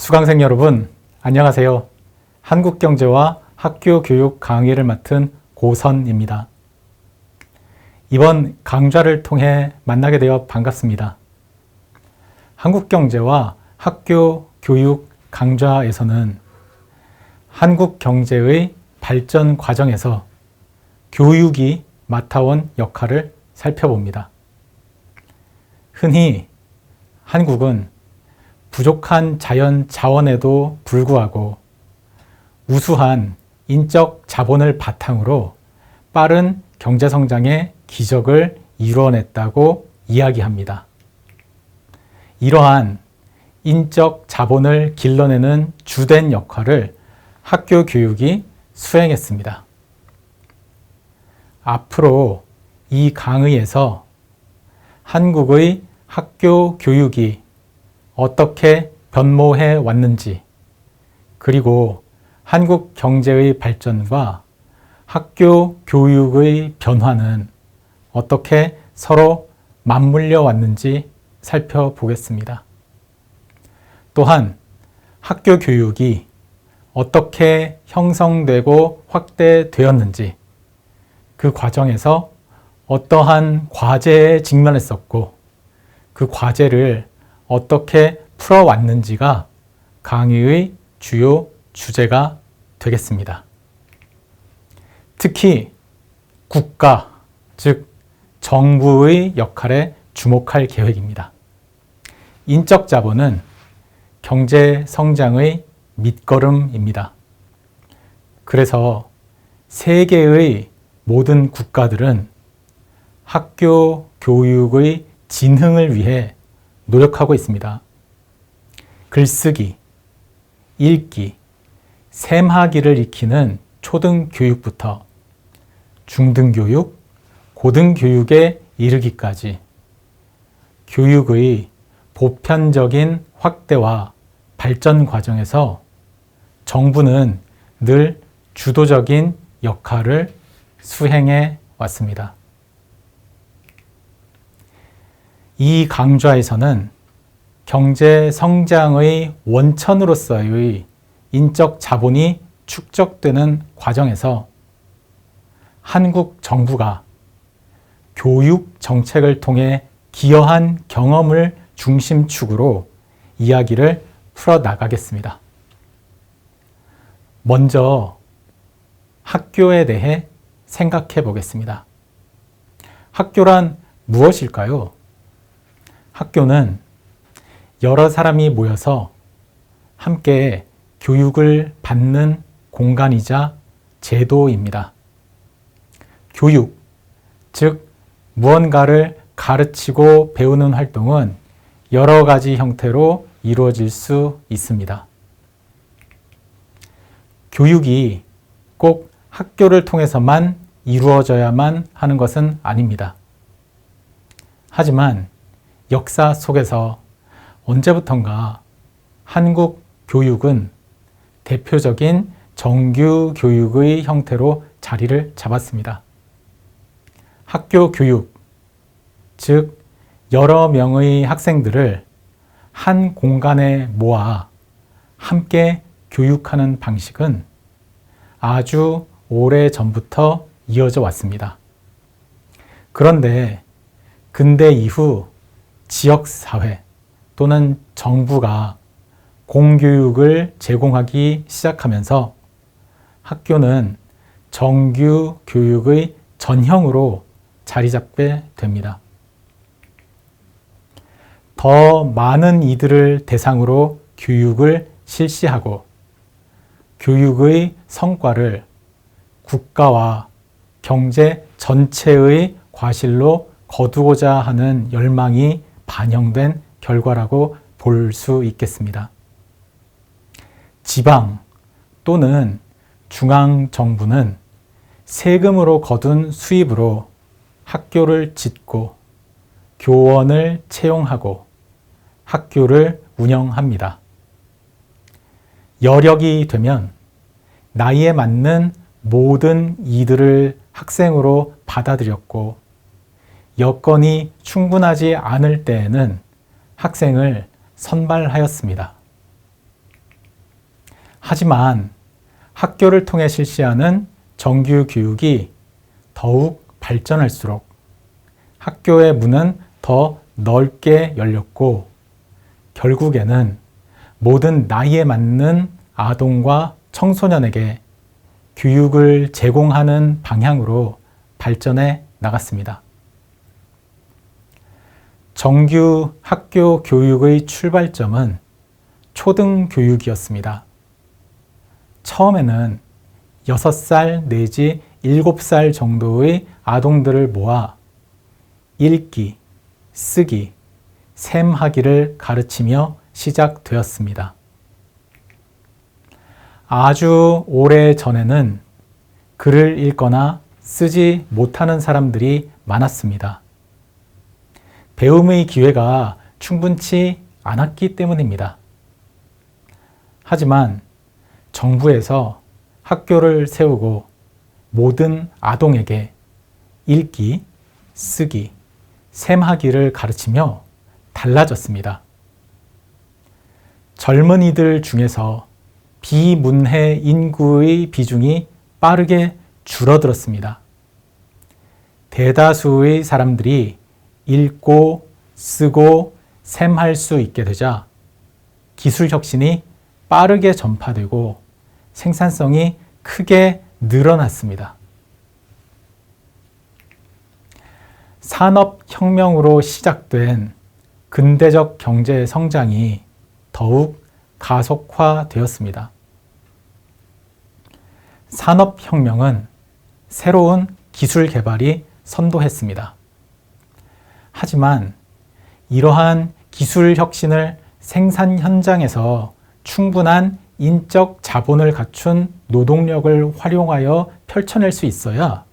수강생 여러분, 안녕하세요. 한국경제와 학교교육 강의를 맡은 고선입니다. 이번 강좌를 통해 만나게 되어 반갑습니다. 한국경제와 학교교육 강좌에서는 한국 경제의 발전 과정에서 교육이 맡아온 역할을 살펴봅니다. 흔히 한국은 부족한 자연 자원에도 불구하고 우수한 인적 자본을 바탕으로 빠른 경제 성장의 기적을 이루어냈다고 이야기합니다. 이러한 인적 자본을 길러내는 주된 역할을 학교 교육이 수행했습니다. 앞으로 이 강의에서 한국의 학교 교육이 어떻게 변모해 왔는지, 그리고 한국 경제의 발전과 학교 교육의 변화는 어떻게 서로 맞물려 왔는지 살펴보겠습니다. 또한 학교 교육이 어떻게 형성되고 확대되었는지, 그 과정에서 어떠한 과제에 직면했었고, 그 과제를 어떻게 풀어왔는지가 강의의 주요 주제가 되겠습니다. 특히 국가, 즉 정부의 역할에 주목할 계획입니다. 인적 자본은 경제 성장의 밑거름입니다. 그래서 세계의 모든 국가들은 학교 교육의 진흥을 위해 노력하고 있습니다. 글쓰기, 읽기, 셈하기를 익히는 초등교육부터 중등교육, 고등교육에 이르기까지 교육의 보편적인 확대와 발전 과정에서 정부는 늘 주도적인 역할을 수행해 왔습니다. 이 강좌에서는 경제 성장의 원천으로서의 인적 자본이 축적되는 과정에서 한국 정부가 교육 정책을 통해 기여한 경험을 중심축으로 이야기를 풀어나가겠습니다. 먼저 학교에 대해 생각해 보겠습니다. 학교란 무엇일까요? 학교는 여러 사람이 모여서 함께 교육을 받는 공간이자 제도입니다. 교육, 즉 무언가를 가르치고 배우는 활동은 여러 가지 형태로 이루어질 수 있습니다. 교육이 꼭 학교를 통해서만 이루어져야만 하는 것은 아닙니다. 하지만 역사 속에서 언제부턴가 한국 교육은 대표적인 정규 교육의 형태로 자리를 잡았습니다. 학교 교육, 즉 여러 명의 학생들을 한 공간에 모아 함께 교육하는 방식은 아주 오래 전부터 이어져 왔습니다. 그런데 근대 이후 지역사회 또는 정부가 공교육을 제공하기 시작하면서 학교는 정규 교육의 전형으로 자리 잡게 됩니다. 더 많은 이들을 대상으로 교육을 실시하고 교육의 성과를 국가와 경제 전체의 과실로 거두고자 하는 열망이 반영된 결과라고 볼 수 있겠습니다. 지방 또는 중앙 정부는 세금으로 거둔 수입으로 학교를 짓고 교원을 채용하고 학교를 운영합니다. 여력이 되면 나이에 맞는 모든 이들을 학생으로 받아들였고 여건이 충분하지 않을 때에는 학생을 선발하였습니다. 하지만 학교를 통해 실시하는 정규 교육이 더욱 발전할수록 학교의 문은 더 넓게 열렸고 결국에는 모든 나이에 맞는 아동과 청소년에게 교육을 제공하는 방향으로 발전해 나갔습니다. 정규 학교 교육의 출발점은 초등교육이었습니다. 처음에는 6살 내지 7살 정도의 아동들을 모아 읽기, 쓰기, 셈하기를 가르치며 시작되었습니다. 아주 오래 전에는 글을 읽거나 쓰지 못하는 사람들이 많았습니다. 배움의 기회가 충분치 않았기 때문입니다. 하지만 정부에서 학교를 세우고 모든 아동에게 읽기, 쓰기, 셈하기를 가르치며 달라졌습니다. 젊은이들 중에서 비문해 인구의 비중이 빠르게 줄어들었습니다. 대다수의 사람들이 읽고 쓰고 셈할 수 있게 되자 기술 혁신이 빠르게 전파되고 생산성이 크게 늘어났습니다. 산업혁명으로 시작된 근대적 경제 성장이 더욱 가속화되었습니다. 산업혁명은 새로운 기술 개발이 선도했습니다. 하지만 이러한 기술 혁신을 생산 현장에서 충분한 인적 자본을 갖춘 노동력을 활용하여 펼쳐낼 수 있어야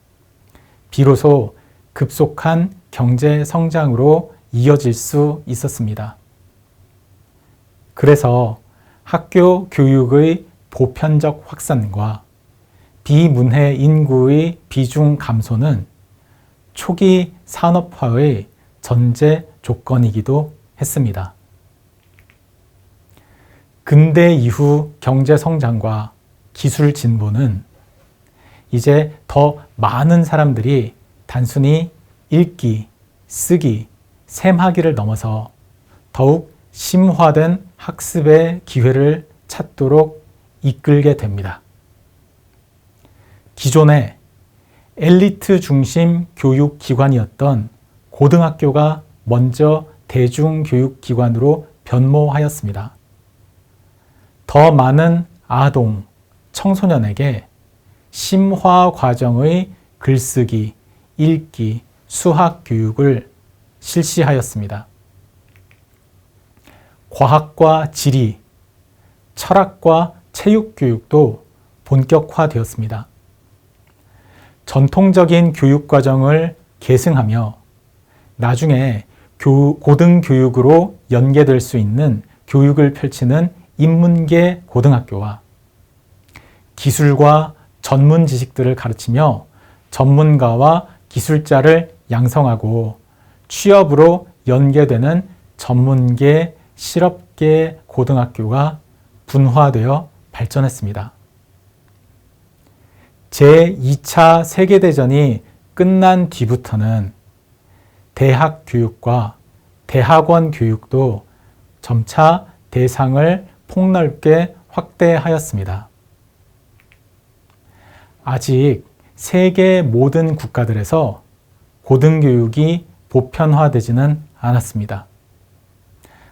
비로소 급속한 경제 성장으로 이어질 수 있었습니다. 그래서 학교 교육의 보편적 확산과 비문해 인구의 비중 감소는 초기 산업화의 전제 조건이기도 했습니다. 근대 이후 경제 성장과 기술 진보는 이제 더 많은 사람들이 단순히 읽기, 쓰기, 셈하기를 넘어서 더욱 심화된 학습의 기회를 찾도록 이끌게 됩니다. 기존의 엘리트 중심 교육기관이었던 고등학교가 먼저 대중교육기관으로 변모하였습니다. 더 많은 아동, 청소년에게 심화 과정의 글쓰기, 읽기, 수학 교육을 실시하였습니다. 과학과 지리, 철학과 체육 교육도 본격화되었습니다. 전통적인 교육 과정을 계승하며 나중에 고등교육으로 연계될 수 있는 교육을 펼치는 인문계 고등학교와 기술과 전문 지식들을 가르치며 전문가와 기술자를 양성하고 취업으로 연계되는 전문계 실업계 고등학교가 분화되어 발전했습니다. 제2차 세계대전이 끝난 뒤부터는 대학 교육과 대학원 교육도 점차 대상을 폭넓게 확대하였습니다. 아직 세계 모든 국가들에서 고등교육이 보편화되지는 않았습니다.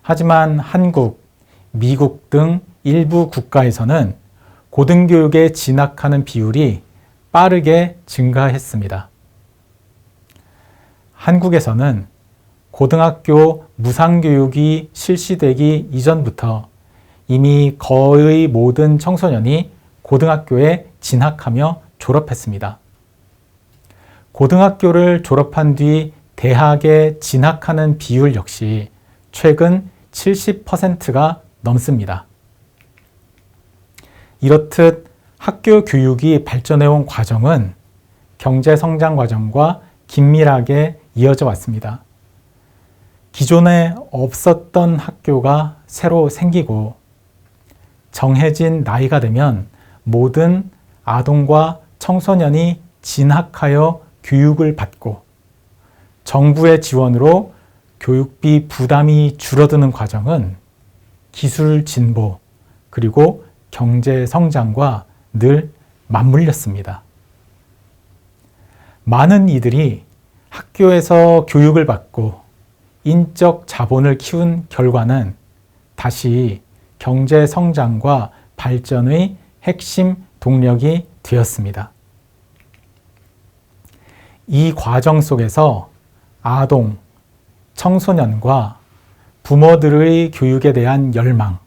하지만 한국, 미국 등 일부 국가에서는 고등교육에 진학하는 비율이 빠르게 증가했습니다. 한국에서는 고등학교 무상교육이 실시되기 이전부터 이미 거의 모든 청소년이 고등학교에 진학하며 졸업했습니다. 고등학교를 졸업한 뒤 대학에 진학하는 비율 역시 최근 70%가 넘습니다. 이렇듯 학교 교육이 발전해온 과정은 경제 성장 과정과 긴밀하게 이어져 왔습니다. 기존에 없었던 학교가 새로 생기고 정해진 나이가 되면 모든 아동과 청소년이 진학하여 교육을 받고 정부의 지원으로 교육비 부담이 줄어드는 과정은 기술 진보 그리고 경제 성장과 늘 맞물렸습니다. 많은 이들이 학교에서 교육을 받고 인적 자본을 키운 결과는 다시 경제 성장과 발전의 핵심 동력이 되었습니다. 이 과정 속에서 아동, 청소년과 부모들의 교육에 대한 열망,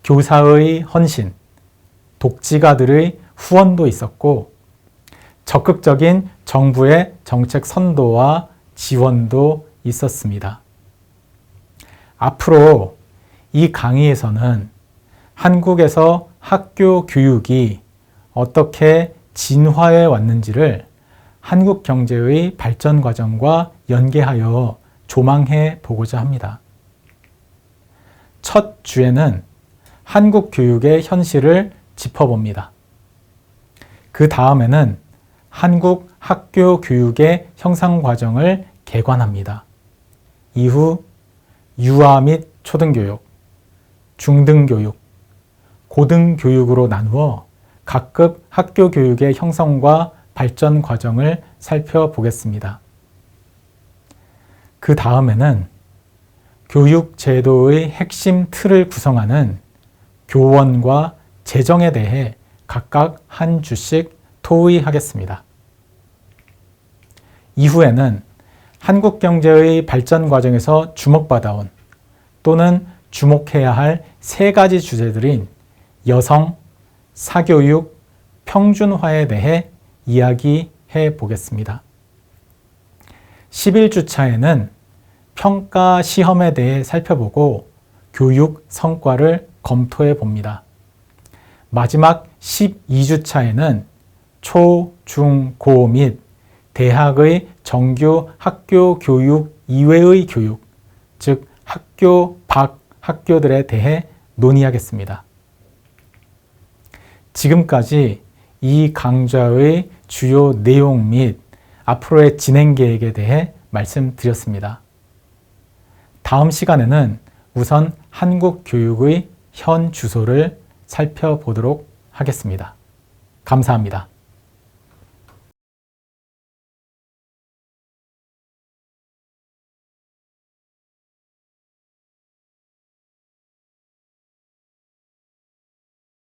교사의 헌신, 독지가들의 후원도 있었고 적극적인 정부의 정책 선도와 지원도 있었습니다. 앞으로 이 강의에서는 한국에서 학교 교육이 어떻게 진화해 왔는지를 한국 경제의 발전 과정과 연계하여 조망해 보고자 합니다. 첫 주에는 한국 교육의 현실을 짚어봅니다. 그 다음에는 한국 학교 교육의 형성 과정을 개관합니다. 이후 유아 및 초등교육, 중등교육, 고등교육으로 나누어 각급 학교 교육의 형성과 발전 과정을 살펴보겠습니다. 그 다음에는 교육 제도의 핵심 틀을 구성하는 교원과 재정에 대해 각각 한 주씩 토의하겠습니다. 이후에는 한국 경제의 발전 과정에서 주목받아온 또는 주목해야 할 세 가지 주제들인 여성, 사교육, 평준화에 대해 이야기해 보겠습니다. 11주차에는 평가 시험에 대해 살펴보고 교육 성과를 검토해 봅니다. 마지막 12주차에는 초, 중, 고 및 대학의 정규 학교 교육 이외의 교육, 즉 학교 밖 학교들에 대해 논의하겠습니다. 지금까지 이 강좌의 주요 내용 및 앞으로의 진행 계획에 대해 말씀드렸습니다. 다음 시간에는 우선 한국 교육의 현 주소를 살펴보도록 하겠습니다. 감사합니다.